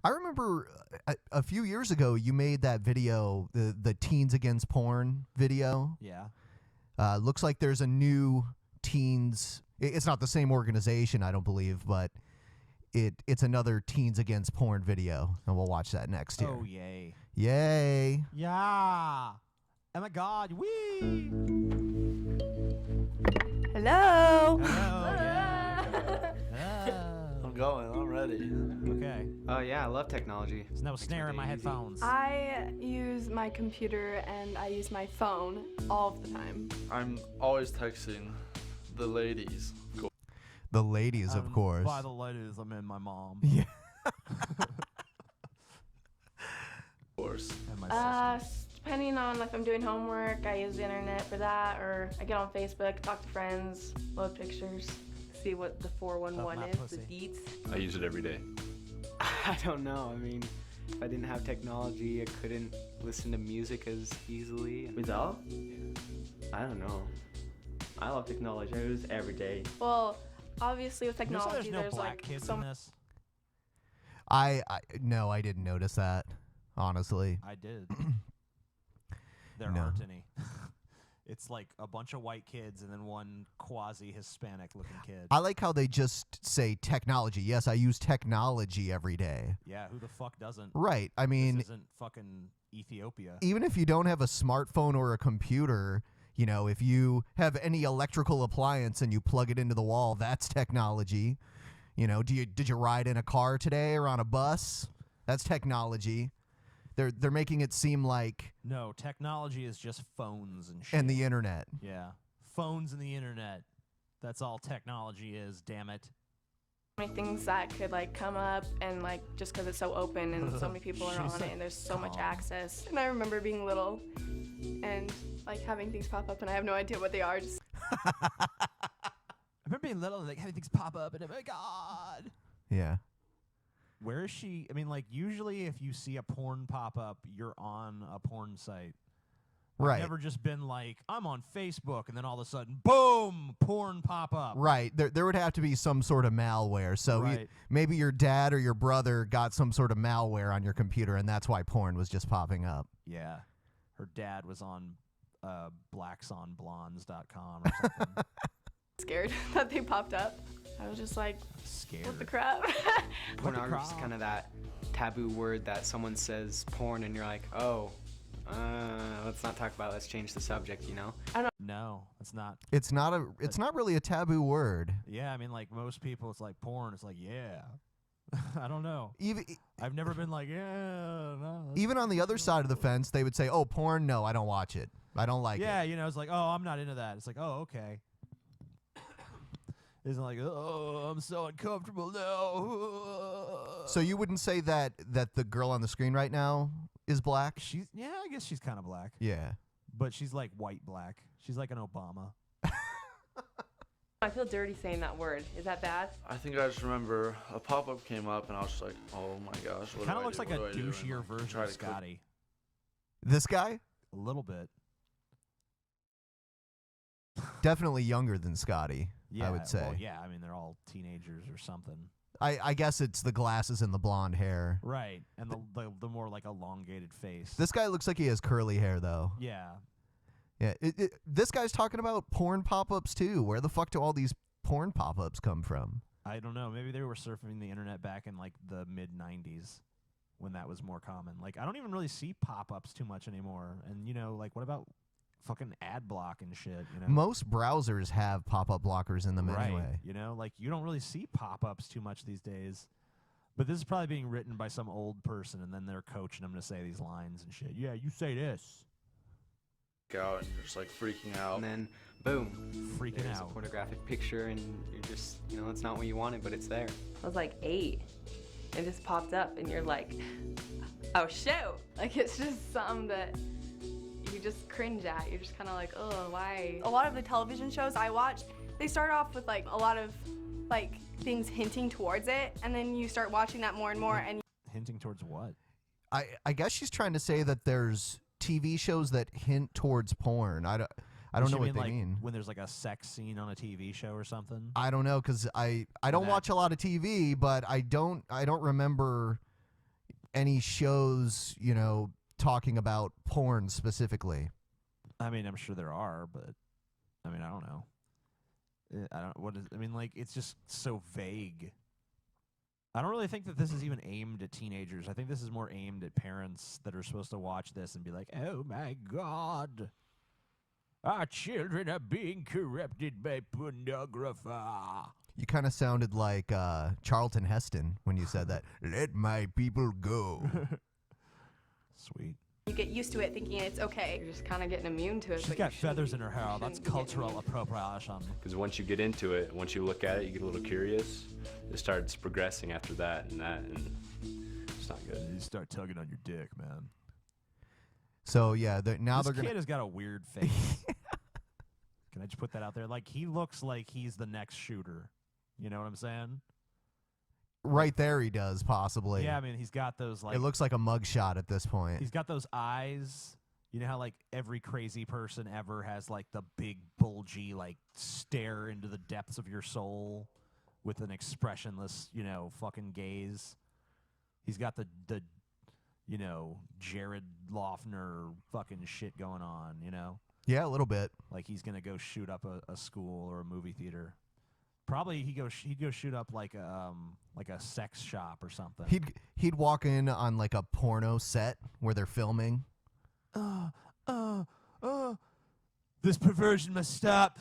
I remember a few years ago you made that video, the Teens Against Porn video. Yeah. Looks like there's a new teens. It's not the same organization, I don't believe, but it's another Teens Against Porn video, and we'll watch that next year. Oh, yay. Yay. Yeah. Oh, my God. Whee. Hello. Hello. Yeah. I'm going. I'm ready. Okay. Oh yeah, I love technology. There's no snare in my headphones. I use my computer and I use my phone all of the time. I'm always texting the ladies. The ladies, of course. By the ladies, I mean my mom. Yeah. Of course. And my sister. Depending on if I'm doing homework, I use the internet for that, or I get on Facebook, talk to friends, load pictures. See what the 411 is, pussy. the deets. I use it every day. I don't know. I mean, if I didn't have technology, I couldn't listen to music as easily. Without? I don't know. I love technology. I use it every day. Well, obviously with You know, so technology, there's no black like kids so in this. No, I didn't notice that, honestly. I did. There No. aren't any. It's like a bunch of white kids and then one quasi-Hispanic looking kid. I like how they just say technology. Yes, I use technology every day. Yeah, who the fuck doesn't? Right. I mean, This isn't fucking Ethiopia. even if you don't have a smartphone or a computer, you know, if you have any electrical appliance and you plug it into the wall, that's technology. You know, did you ride in a car today or on a bus? That's technology. They're making it seem like No, technology is just phones and shit. and the internet. Yeah. Phones and the internet. That's all technology is, damn it. many things that could like come up, and like just because it's so open and so many people are She's on so it and there's so much calm. access. And I remember being little and like having things pop up and I have no idea what they are. Just I remember being little and like having things pop up and oh my God. Yeah. Where is she? I mean, like, usually if you see a porn pop up, you're on a porn site. Right. I've never just been like, I'm on Facebook, and then all of a sudden, boom, porn pop up. Right. There would have to be some sort of malware. So Right. maybe your dad or your brother got some sort of malware on your computer, and that's why porn was just popping up. Yeah. Her dad was on blacksonblondes.com or something. scared that they popped up. I was just like, Scared. what the crap? Pornography is crap? kind of that taboo word that someone says porn and you're like, oh, let's not talk about it. Let's change the subject, you know? No, it's not. It's not really a taboo word. Yeah, I mean, like, most people, it's like porn. It's like, yeah. I don't know. Even I've never been like, yeah, no. that's even on the other side of the fence, they would say, "Oh, porn? No, I don't watch it. I don't like yeah, it." you know, it's like, oh, I'm not into that. It's like, oh, okay. Isn't like, oh, I'm so uncomfortable now. So you wouldn't say that the girl on the screen right now is black? Yeah, I guess she's kind of black, Yeah. but she's like white black. She's like an Obama. I feel dirty saying that word. Is that bad? I think I just remember a pop-up came up and I was just like, oh my gosh, what Kind do of I looks do? like a What do I do? And douchier version try of to click- Scotty. This guy? A little bit. Definitely younger than Scotty, Yeah, I would say. Well, yeah, I mean, they're all teenagers or something. I guess it's the glasses and the blonde hair. Right, and the more like elongated face. This guy looks like he has curly hair, though. Yeah. Yeah. This guy's talking about porn pop-ups, too. Where the fuck do all these porn pop-ups come from? I don't know. Maybe they were surfing the internet back in like the mid-90s when that was more common. Like, I don't even really see pop-ups too much anymore. And, you know, like, what about fucking ad block and shit, you know? Most browsers have pop-up blockers in them Right. anyway. You know, like, you don't really see pop-ups too much these days. But this is probably being written by some old person, and then they're coaching them to say these lines and shit. Yeah, you say this. Out and you're just like freaking out. And then, boom, Freaking there's out. a pornographic picture and you're just, you know, it's not what you wanted, but it's there. I was like 8 and it just popped up and you're like, oh shoot. Like it's just something that you just cringe at. You're just kind of like, oh, why? A lot of the television shows I watch, they start off with like a lot of like things hinting towards it, and then you start watching that more and more, and Hinting towards what? I guess she's trying to say that there's TV shows that hint towards porn. I don't Does know she what they like mean. when there's like a sex scene on a TV show or something? I don't know, because I don't That- watch a lot of TV, but I don't remember any shows, talking about porn specifically? I mean, I'm sure there are, but I mean, I don't know. It's just so vague. I don't really think that this is even aimed at teenagers. I think this is more aimed at parents that are supposed to watch this and be like, oh my God, our children are being corrupted by pornography. You kind of sounded like Charlton Heston when you said that. Let my people go. Sweet. You get used to it thinking it's okay. You're just kind of getting immune to it. She's but got you shouldn't feathers be- in her hair. That's shouldn't be getting cultural immune. appropriation. Because once you get into it, once you look at it, you get a little curious. It starts progressing after that, and it's not good. You start tugging on your dick, man. So yeah, now This they're kid gonna. has got a weird face. Can I just put that out there? Like, he looks like he's the next shooter. You know what I'm saying? Right there, he does possibly. Yeah, I mean, he's got those, like, It looks like a mugshot at this point. he's got those eyes. You know how, like, every crazy person ever has, like, the big, bulgy, like, stare into the depths of your soul with an expressionless, fucking gaze. He's got the Jared Loeffner fucking shit going on, Yeah, a little bit. Like he's gonna go shoot up a school or a movie theater. Probably he'd go shoot up like a sex shop or something. He'd walk in on like a porno set where they're filming. This perversion must stop.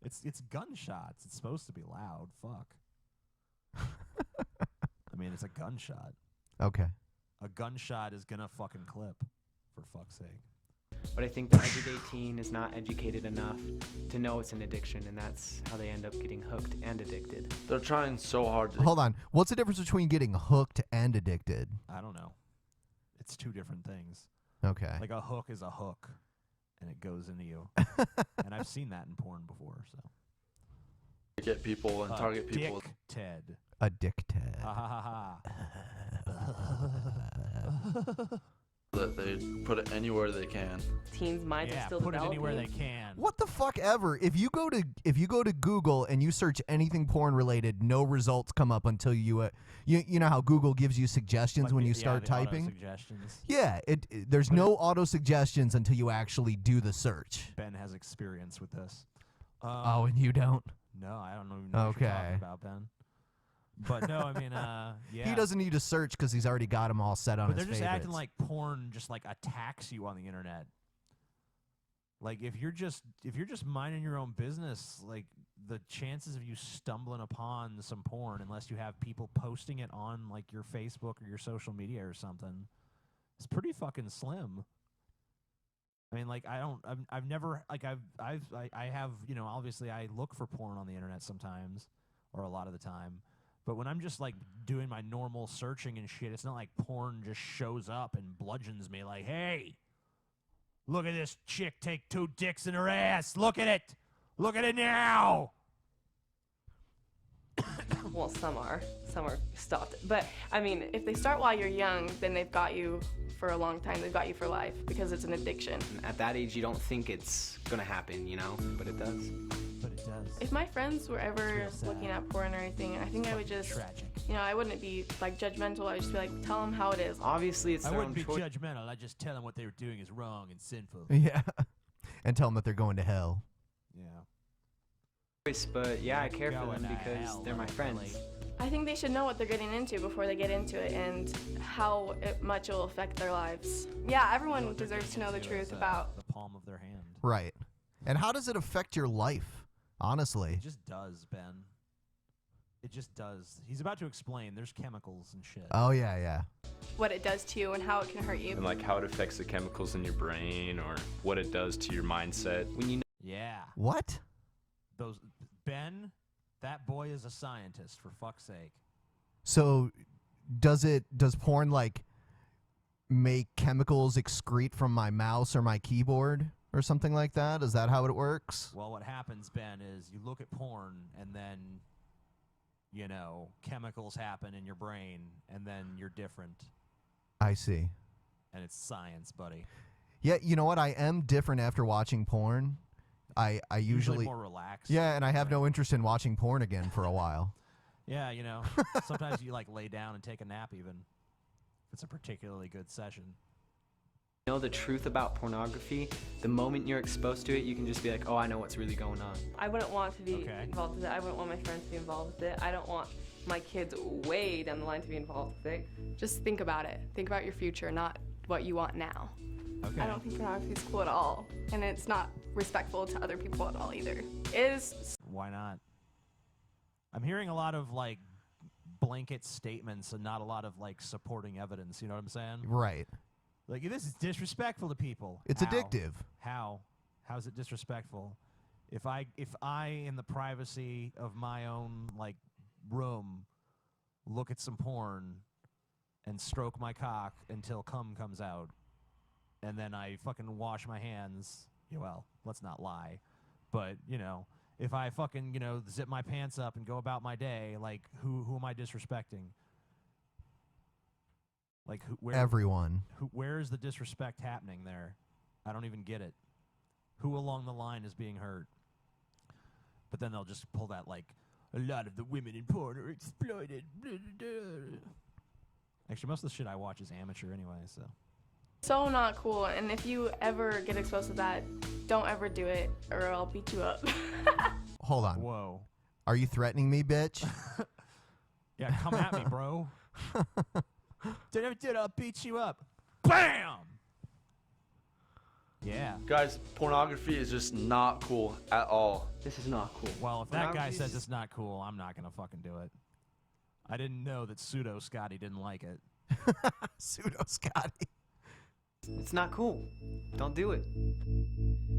It's gunshots. It's supposed to be loud. Fuck. I mean, it's a gunshot. Okay. A gunshot is gonna fucking clip, for fuck's sake. But I think the everyday teen is not educated enough to know it's an addiction, and that's how they end up getting hooked and addicted. They're trying so hard to. Hold on. What's the difference between getting hooked and addicted? I don't know. It's two different things. Okay. Like a hook is a hook, and it goes into you. And I've seen that in porn before. So Get people and target people. Dick Ted. Addicted. Ha ha ha That they put it anywhere they can. Teens' minds are Yeah, still put it developing. anywhere they can. What the fuck ever? If you go to Google and you search anything porn related, no results come up until you know how Google gives you suggestions Like when the- you yeah, start the auto typing? suggestions. Yeah, there's no auto suggestions until you actually do the search. Ben has experience with this. Oh, and you don't? No, I don't even know what you're talking Okay. about, Ben. But no, I mean, yeah. He doesn't need to search because he's already got them all set on But his they're just favorites. acting like porn just like attacks you on the internet. Like if you're just minding your own business, like the chances of you stumbling upon some porn, unless you have people posting it on like your Facebook or your social media or something, is pretty fucking slim. I mean, like I've never like I have obviously I look for porn on the internet sometimes or a lot of the time. But when I'm just like doing my normal searching and shit, it's not like porn just shows up and bludgeons me like, hey, look at this chick take 2 dicks in her ass. Look at it. Look at it now. Well, some are stopped. But I mean, if they start while you're young, then they've got you for a long time. They've got you for life because it's an addiction. And at that age, you don't think it's gonna happen, but it does. But it does. If my friends were ever Real sad. looking at porn or anything, I think I would just, Tragic. I wouldn't be like judgmental. I would just be like, tell them how it is. Obviously, it's I their wouldn't own be choice. judgmental. I just tell them what they were doing is wrong and sinful. Yeah. And tell them that they're going to hell. Yeah. But yeah, I care for Going them to because hell, they're my little friends. Billy. I think they should know what they're getting into before they get into it and how much it will affect their lives. Yeah, everyone What they're deserves to getting know the into truth is, about. the palm of their hand. Right. And how does it affect your life, honestly? It just does, Ben. It just does. He's about to explain. There's chemicals and shit. Oh, yeah. What it does to you and how it can hurt you. And like how it affects the chemicals in your brain or what it does to your mindset. When you Yeah. What? Ben, that boy is a scientist, for fuck's sake. So does porn like make chemicals excrete from my mouse or my keyboard or something like that? Is that how it works? Well, what happens, Ben, is you look at porn and then, chemicals happen in your brain and then you're different. I see. And it's science, buddy. Yeah, you know what? I am different after watching porn. I usually more relaxed. yeah, and I have no interest in watching porn again for a while. Yeah, you know, sometimes you like lay down and take a nap even. If it's a particularly good session. Know the truth about pornography, the moment you're exposed to it, you can just be like, oh, I know what's really going on. I wouldn't want to be Okay. involved with it. I wouldn't want my friends to be involved with it. I don't want my kids way down the line to be involved with it. Just think about it. Think about your future, not what you want now. Okay. I don't think pornography is cool at all, and it's not respectful to other people at all either. It is. Why not? I'm hearing a lot of like blanket statements and not a lot of like supporting evidence. You know what I'm saying? Right. Like, this is disrespectful to people. It's How? addictive. How is it disrespectful? If I in the privacy of my own like room look at some porn and stroke my cock until cum comes out, and then I fucking wash my hands, well, let's not lie, but you know, if I fucking, you know, zip my pants up and go about my day, like who am I disrespecting? Like Everyone. where is the disrespect happening there? I don't even get it. Who along the line is being hurt? But then they'll just pull that like, a lot of the women in porn are exploited. Blah, blah, blah. Actually, most of the shit I watch is amateur anyway, so. So not cool, and if you ever get exposed to that, don't ever do it, or I'll beat you up. Hold on. Whoa. Are you threatening me, bitch? Yeah, come at me, bro. Did I'll beat you up. Bam! Yeah. Guys, pornography is just not cool at all. This is not cool. Well, if that guy Pornography's says just- it's not cool, I'm not gonna fucking do it. I didn't know that pseudo Scotty didn't like it. Pseudo Scotty. It's not cool. Don't do it.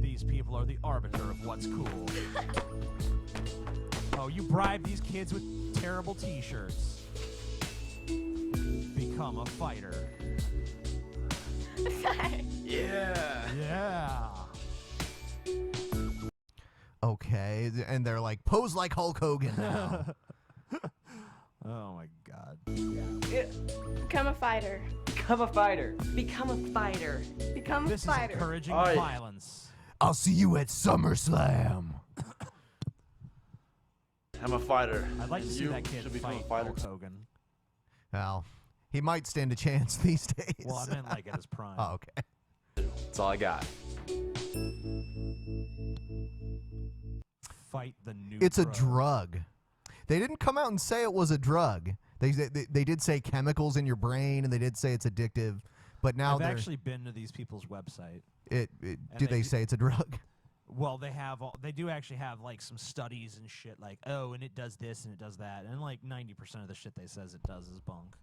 These people are the arbiter of what's cool. Oh, you bribe these kids with terrible t-shirts. Become a fighter. Yeah. Yeah. Okay, and they're like, pose like Hulk Hogan now. Oh my God. Become a fighter. Become a fighter. Become a fighter. Become This a is fighter. encouraging Aye. violence. I'll see you at SummerSlam. I'm a fighter. I'd like to see You that kid should become fight a fighter. Hulk Hogan. Well, he might stand a chance these days. Well, I meant like at his prime. Oh, okay. That's all I got. Fight the new. It's a pro. drug. They didn't come out and say it was a drug. They did say chemicals in your brain, and they did say it's addictive. But now I've actually been to these people's website. do they they do- say it's a drug? Well, they do actually have like some studies and shit like, oh, and it does this and it does that, and like 90% of the shit they says it does is bunk.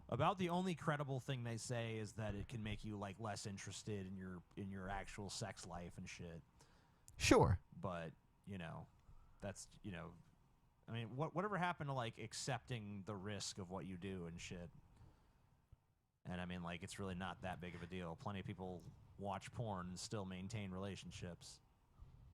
About the only credible thing they say is that it can make you like less interested in your actual sex life and shit. Sure. But you know, that's I mean, whatever happened to like accepting the risk of what you do and shit? And I mean, like, it's really not that big of a deal. Plenty of people watch porn and still maintain relationships.